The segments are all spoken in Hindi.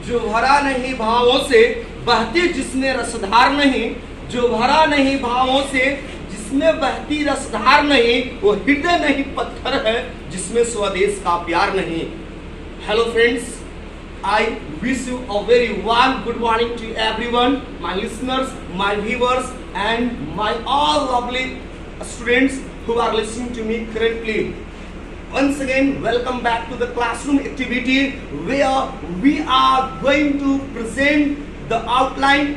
जो भरा नहीं भावों से बहती जिसमें रसधार नहीं, जो भरा नहीं भावों से जिसमें बहती रसधार नहीं, वो हृदय नहीं पत्थर है जिसमें स्वदेश का प्यार नहीं। Hello friends, I wish you a very warm good morning to everyone, my listeners, my viewers, and my all lovely students who are listening to me currently. Once again, welcome back to the classroom activity where we are going to present the outline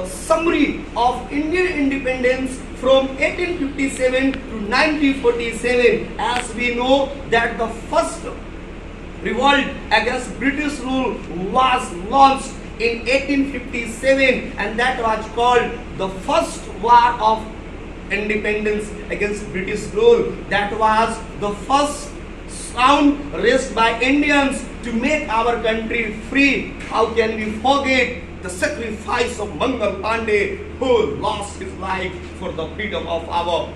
summary of Indian independence from 1857 to 1947. As we know that the first revolt against British rule was launched in 1857, and that was called the first war of independence against British rule. That was the first sound raised by Indians to make our country free. How can we forget the sacrifice of Mangal Pandey, who lost his life for the freedom of our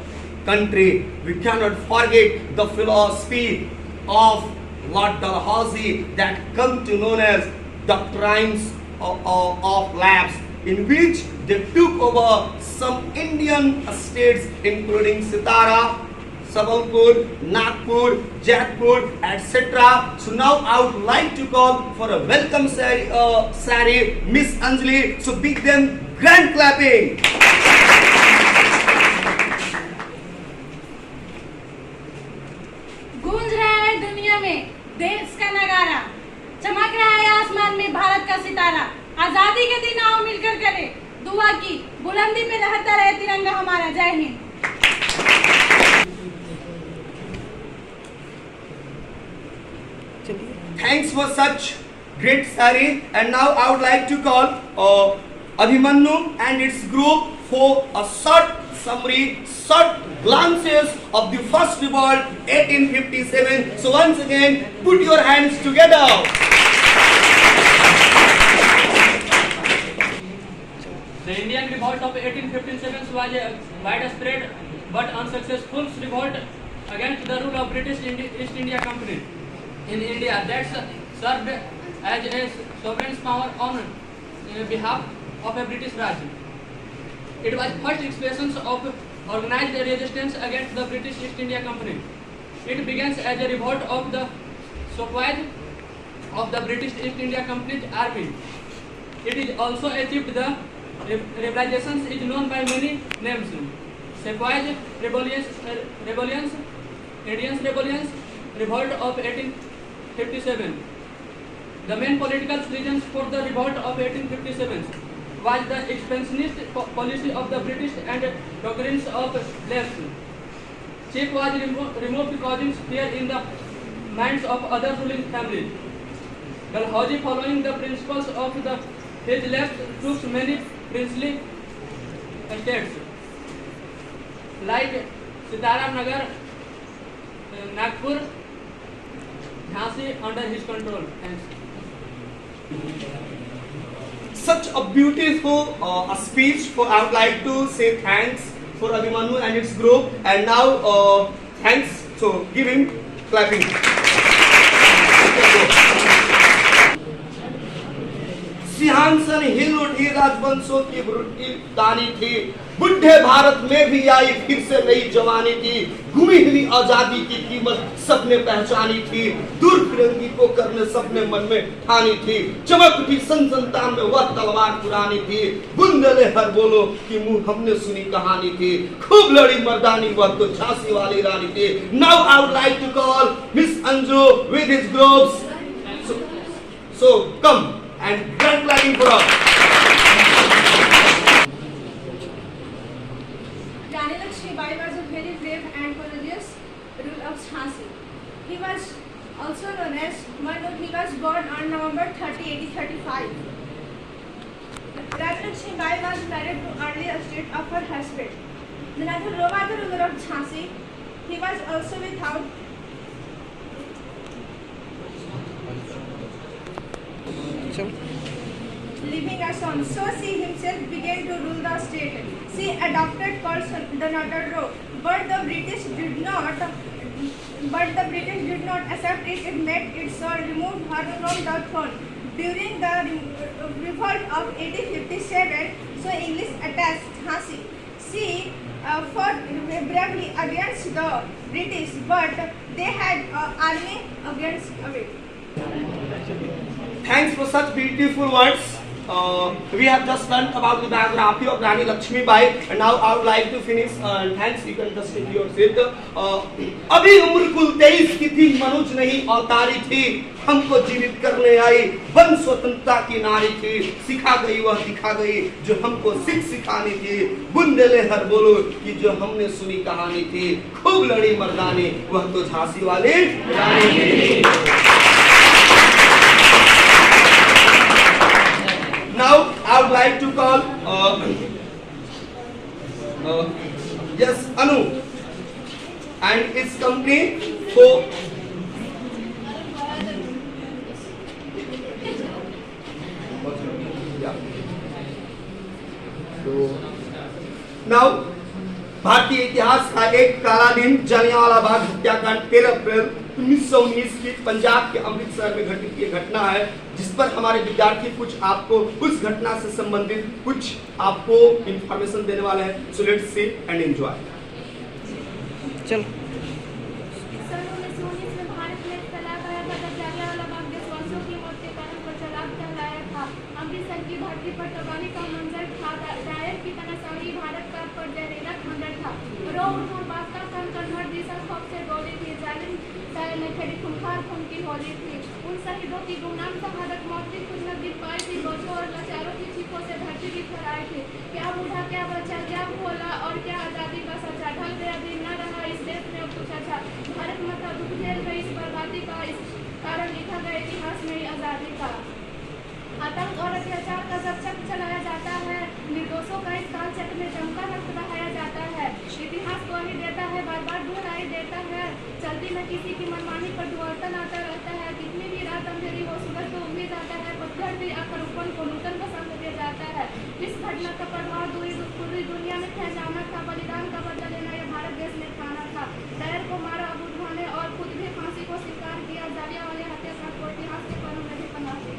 country? We cannot forget the philosophy of Lord Dalhousie that come to known as doctrines of lapse, in which they took over some Indian states including Sitara, Sabalpur, Nagpur, Jaipur, etc. So now I would like to call for a welcome Sari, Miss Anjali. So big them grand clapping. गूंज रहा है दुनिया में देश का नगारा, चमक रहा है आसमान में भारत का सितारा। आजादी के दिन आओ मिलकर करें दुआ की, बुलंदी पे लहरता रहे तिरंगा हमारा। जय Hind. Thanks for such great Sari. And now I would like to call Abhimanyu and its group for a short summary, short glances of the first revolt 1857. So once again, put your hands together. The Indian revolt of 1857 was a widespread but unsuccessful revolt against the rule of British East India Company in India that served as a sovereign power on behalf of a British Raj. It was first expression of organized resistance against the British East India Company. It began as a revolt of the Sepoys of the British East India Company's army. It is also achieved the rebellion is known by many names: Sepoys rebellions, Indians rebellions, revolt of 1857. The main political reasons for the revolt of 1857 was the expansionist policy of the British and doctrines of left. Chief was removed causing fear in the minds of other ruling families. Dalhousie, following the principles of his left, took many princely estates like Sitara Nagar, Nagpur, Jhansi under his control. Thanks. Such a beautiful speech. For I would like to say thanks for Abhimanyu and its group. And now thanks. So give him clapping. सिंहासन हिल उठी, राजवंशों की तानी थी, बुढ़े भारत में भी आई फिर से नई जवानी थी। गुमी हुई आजादी की कीमत सबने पहचानी थी, दूर फिरंगी को करने सबने मन में ठानी थी। चमक उठी सन संतान में वह तलवार पुरानी थी, बुंदेले हर बोलो कि मुंह हमने सुनी कहानी थी। खूब लड़ी मर्दानी वह तो झांसी वाली रानी थी। Now I would like to call miss Anju with his groups. So come and grand clapping for us. Rani Lakshmibai was a very brave and courageous ruler of Jhansi. He was also known as Manu. He was born on November 30, 1835. Rani Lakshmibai was married to early estate of her husband. Another ruler of Jhansi. He was also without living a son. So she himself began to rule the state. She adopted called the Northern Road, but the British did not accept it. It made its son remove her from the throne. during the revolt of 1857, so English attacked Jhansi. She fought bravely against the British, but they had army against it. Thanks for such beautiful words. We have just learned about the biography of Rani Lakshmi Bai, and now I would like to finish. Thanks, you can just take your seat. अभी उम्र कुल 23 की थी, मनुज नहीं अवतारी थी, हमको जीवित करने आई, वन स्वतंत्रता की नारी थी, सिखा गई वह दिखा गई जो हमको सिखानी थी, बुंदेले हर बोलो कि जो हमने सुनी कहानी थी, खूब लड़ी मर्दानी, वह तो झांसी वाली रानी थी. Now I would like to call yes, Anu and its company for now भारतीय इतिहास का एक काला दिन जलियांवाला बाग हत्याकांड 13 अप्रैल 1919 की पंजाब के अमृतसर में घटित ये घटना है, जिस पर हमारे विद्यार्थी कुछ आपको उस घटना से संबंधित कुछ आपको इंफॉर्मेशन देने वाले हैं. So let's see and enjoy. चलो. सन 1919 में भारत में चला गया था जब जलियांवाला बाग देशवासियों की मौत के कारण प्रचलित कहलाया था. अमृतसर की धरती पर तबाही का मंजर था. डायर की तनाशाही भारत का पर जहरीला खंडर था. रो उठों पास्ता सन कन्नड़ दिशा खौफ से डोली थी. जालिम साय में खड़ी खुंखार खून की होली थी. उन शहीदों की गुमनाम शहादत मौत की कुछ न दिन पाई थी. बच्चों और लाचारों की चीखों से धरती भी थराई थी. क्या बूढ़ा क्या बच्चा क्या भोला और क्या आज़ादी का सच्चा. ढल गया दिन न रहा इस देश में अब कुछ अच्छा. भारत माता दुख झेल गई इस बर्बादी का. इस कारण लिखा गया इतिहास में आज़ादी का. आतंक और अत्याचार का जब चक्र चलाया जाता है, निर्दोषों का इस काल चक्र में जमकर रक्त बहाया जाता है. इतिहास को ही देता है, बार बार दोहराई देता है. चलती में किसी की मनमानी पर दुर्वर्तन आता रहता है. कितनी भी रात अंधेरी हो सूरज को उम्मीद आता है. पत्थर भी आकर उपन को नूतन पसंद दिया जाता है. इस घटना का प्रभाव पूरी दुनिया में फैलाना था. बलिदान का बदला लेना यह भारत देश में खाना था. डायर को मारा, अबू ने और खुद भी फांसी को स्वीकार किया. जलियांवाला हत्याकांड को इतिहास के पन्नों में भी पन्ना दिया.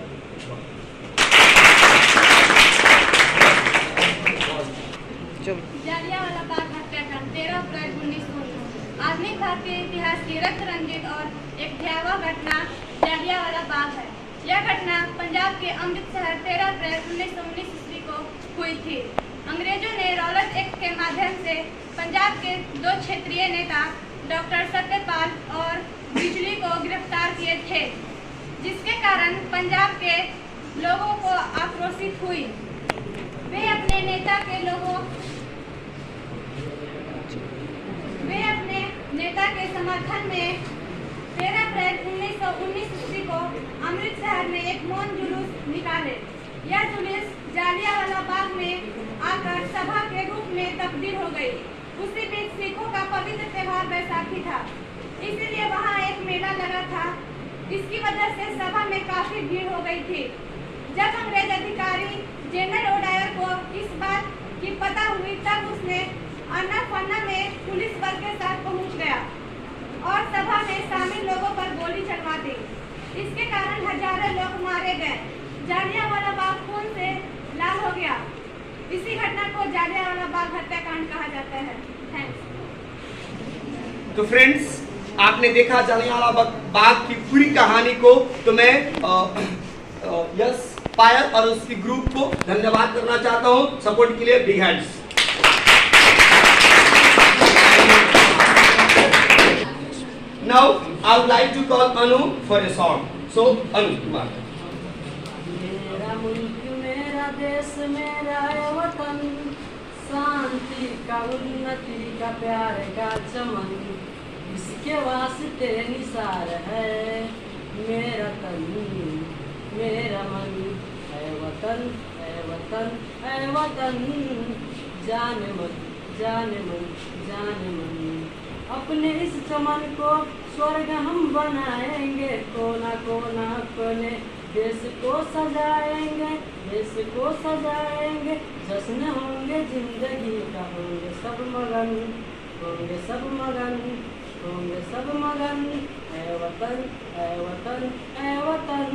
जलियांवाला बाग हत्याकांड 13 अप्रैल 1919. आधुनिक भारतीय इतिहास की रक्त रंजित और एक भयावह घटना जलियांवाला बाग है. यह घटना पंजाब के अमृतसर 13 अप्रैल 1919 ईस्वी को हुई थी. अंग्रेजों ने रॉलेट एक्ट के माध्यम से पंजाब के 2 क्षेत्रीय नेता डॉक्टर सत्यपाल और बिजली को गिरफ्तार किए थे, जिसके कारण पंजाब के लोगों को आक्रोशित हुई. वे अपने नेता के समर्थन में 13 अप्रैल 1919 ईस्वी को अमृतसर में एक मौन जुलूस निकाले. यह जुलूस जलियांवाला बाग में आकर सभा के रूप में तब्दील हो गई. उसी बीच सिखों का पवित्र त्योहार बैसाखी था, इसीलिए वहाँ एक मेला लगा था. इसकी वजह से सभा में काफी भीड़ हो गई थी. जब अंग्रेज अधिकारी जनरल ओडायर को इस बात की पता हुई, तब उसने अन्नापन्ना में पुलिस बल के साथ पहुंच गया और सभा में शामिल लोगों पर गोली चलवा दी. इसके कारण हजारों लोग मारे गए. जलियांवाला बाग खून से लाल हो गया. इसी घटना को जलियांवाला बाग हत्याकांड कहा जाता है. थैंक्स. तो फ्रेंड्स, आपने देखा जलियांवाला बाग की पूरी कहानी को. तो मैं यस पायल और उसकी ग्रुप को धन्यवाद करना चाहता हूं सपोर्ट के लिए. Big hands. Now I would like to call Anu for a song. So Anu, Kumar. मेरा मुल्क मेरा देश मेरा वतन, शांति का उन्नति का प्यार का चमन, इसके वास्ते निसार है मेरा तन मेरा मन. है वतन है वतन है वतन, जाने मन जाने मन जाने मन. अपने इस चमन को स्वर्ग हम बनाएंगे. कोना कोना अपने देश को सजाएंगे, देश को सजाएंगे. जश्न होंगे जिंदगी का, होंगे सब मगन, होंगे सब मगन, होंगे सब मगन. है वतन है वतन है वतन,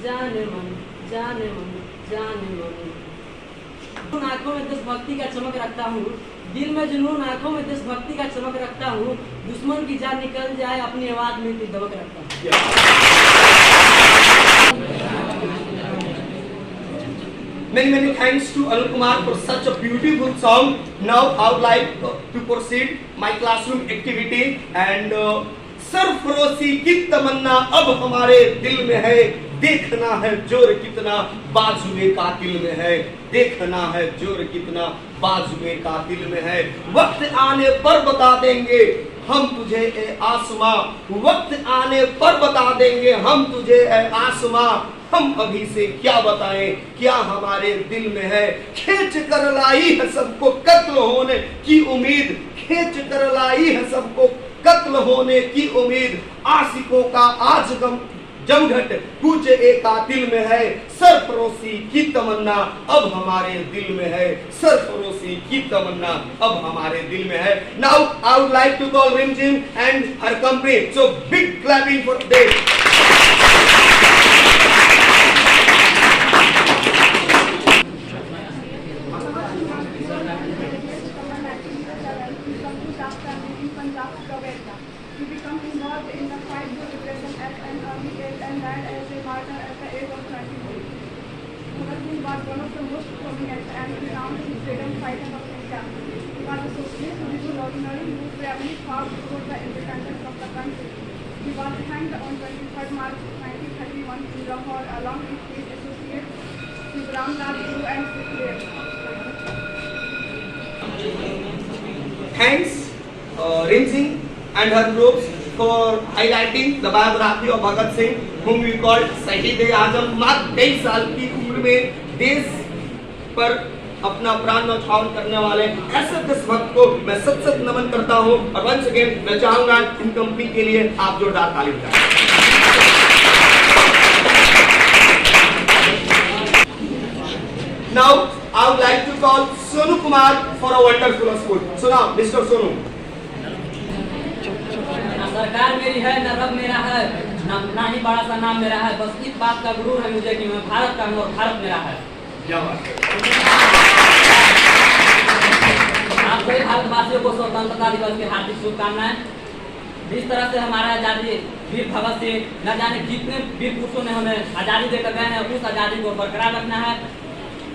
जाने मन जाने मन जाने मन। आंखों में देशभक्ति का चमक रखता हूँ, दिल में जुनून, आंखों में देशभक्ति का चमक रखता हूँ, दुश्मन की जान निकल जाए अपनी आवाज में भी दबक रखता हूँ। Many thanks to Anil Kumar for such a beautiful song. Now I would like to proceed my classroom activity and सरफरोशी की तमन्ना अब हमारे दिल में है, देखना है जोर कितना बाजुए कातिल में है, देखना है जोर कितना बाजुए कातिल में है। वक्त आने पर बता देंगे हम तुझे ए आसमां, वक्त आने पर बता देंगे हम तुझे ए आसमां, हम अभी से क्या बताएं क्या हमारे दिल में है। खींच कर लाई है सबको कत्ल होने की उम्मीद, खींच कर लाई है सबको कत्ल होने की उम्मीद, आशिकों का आज गम जमघट कुछ एक कातिल में है, सरफरोशी की तमन्ना अब हमारे दिल में है, सरफरोशी की तमन्ना अब हमारे दिल में है। Now I would like to call Rimjhim and her company, so big clapping for them. He became involved in the fight to repression at an early age and died as a martyr at the age of 24. Bhagat Singh was one of the most prominent and renowned freedom fighters of India. He was a socialist revolutionary whose family fought for the independence of the country. He was hanged on 23rd March 1931 in Lahore along with his associates Shivram Lal Guru and Sukhdev. Thanks Rimsing and her groups for highlighting the biography of Bhagat Singh, whom we called Shahid-e-Azam। मात्र 23 साल की उम्र में देश पर अपना प्राण न्यौछावर करने वाले ऐसे देशभक्त को मैं सत नमन करता हूं। और वंस अगेन मैं चाहूंगा इन कंपनी के लिए आप जोरदार ताली बजाएं। Now I would like to call Sonu Kumar for a wonderful speech. So now Mr. Sonu. सरकार मेरी है न रब मेरा है, ना ही बड़ा सा नाम मेरा है, बस इस बात का गुरूर है मुझे कि मैं भारत का हूँ और भारत मेरा है। क्या बात है। आप सभी भारतवासियों को स्वतंत्रता दिवस की हार्दिक शुभकामनाएं। जिस तरह से हमारा आजादी वीर भगत सिंह न जाने कितने वीर पुरुषों ने हमें आजादी देकर गए हैं, उस आजादी को बरकरार रखना है।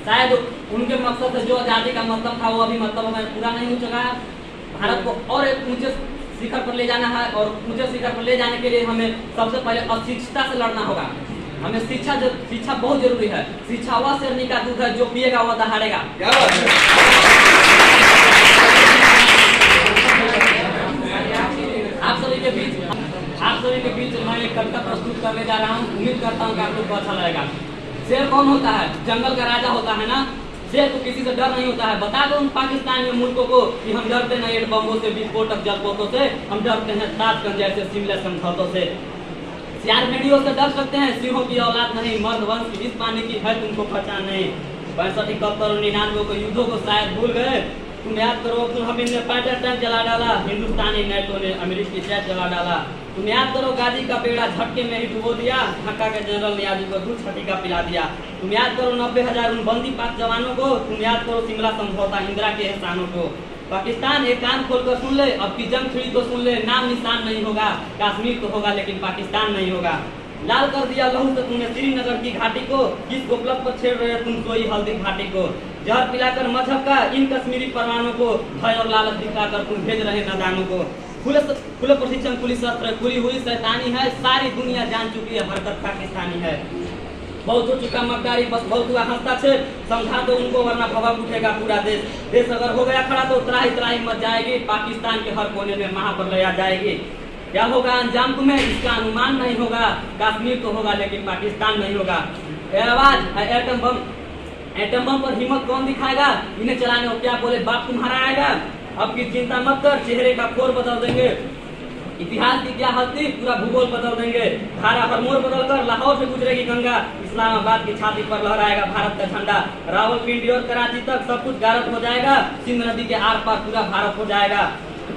शायद उनके मकसद से जो आजादी का मतलब था वो अभी मतलब हमें पूरा नहीं हो चुका है। भारत को और एक ऊंचे शिखर पर ले जाना है और ऊंचे शिखर पर ले जाने के लिए हमें सबसे पहले अशिक्षितता से लड़ना होगा। हमें शिक्षा बहुत जरूरी है। शिक्षा वह शेरनी का दूध है जो पिएगा वह दहाड़ेगा। आप सभी के बीच मैं एक कविता प्रस्तुत करने जा रहा हूँ। उम्मीद करता हूँ कि आप लोग को अच्छा लगेगा। शेर कौन होता है? जंगल का राजा होता है ना। शेर को किसी से डर नहीं होता है। बता दो उन पाकिस्तानी मुल्कों को कि हम डरते नहीं एट बम्बों से, विस्फोटक जलपोतों से, हम डरते हैं ताशकंद जैसे शिमला समझौतों से। सियार भेड़ियों से डर सकते हैं, सिंहों की औलाद नहीं, मर्द वंश की इस पानी की है तुमको पहचान नहीं। 65, 71 और 99 को युद्धों को शायद भूल गए। तुम याद करो अब्दुल हमीद ने फाइटर टैंक जला डाला, हिंदुस्तानी नेटो ने अमेरिकी जेट जला डाला। तुम याद करो गाजी का बेड़ा झटके में ही डुबो दिया, ढाका के जनरल नियाजी को दूध छठी का पिला दिया। तुम याद करो 90,000 उन बंदी पाक जवानों को। तुम याद करो शिमला समझौता, इंदिरा के एहसानों को। पाकिस्तान एक कान खोलकर सुन ले, अब की जंग छिड़ी तो सुन ले। नाम निशान नहीं होगा, कश्मीर तो होगा लेकिन पाकिस्तान नहीं होगा। लाल कर दिया लहू से तुमने श्रीनगर की घाटी को, किस गोपलक पर छेड़ रहे तुम सोई हल्दी घाटी को। जहर पिलाकर मजहब का इन कश्मीरी परवानों को, भय और लालच दिखाकर तुम भेज रहे नादानों को। खुले प्रशिक्षण पुलिस शस्त्र खुली हुई शैतानी है, सारी दुनिया जान चुकी है हरकत पाकिस्तानी है। बहुत हो चुका मकदारी, बस बहुत हुआ हस्ताक्षेप, समझा दो उनको वरना भभक उठेगा पूरा देश। देश अगर हो गया खड़ा तो त्राही त्राही मच जाएगी, पाकिस्तान के हर कोने में महाप्रलय आ जाएगी। क्या होगा अंजाम तुम्हें इसका अनुमान नहीं होगा, कश्मीर तो होगा लेकिन पाकिस्तान नहीं होगा। आवाज एटम बम पर हिम्मत कौन दिखाएगा, इन्हें चलाने को क्या बोले बाप तुम्हारा आएगा। अब की चिंता मत कर, चेहरे का खोर बदल देंगे, इतिहास की क्या हस्ती पूरा भूगोल बदल देंगे। धारा पर मोर बदल कर लाहौर से गुजरेगी गंगा, इस्लामाबाद की छाती पर लहराएगा भारत का झंडा। रावलपिंडी और कराची तक सब कुछ गारत हो जाएगा, सिंध नदी के आर पार पूरा भारत हो जाएगा।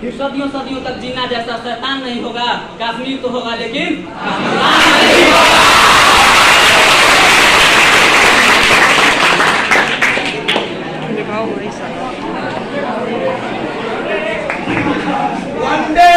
फिर सदियों सदियों तक जीना जैसा शैतान नहीं होगा, कश्मीर तो होगा लेकिन वंदे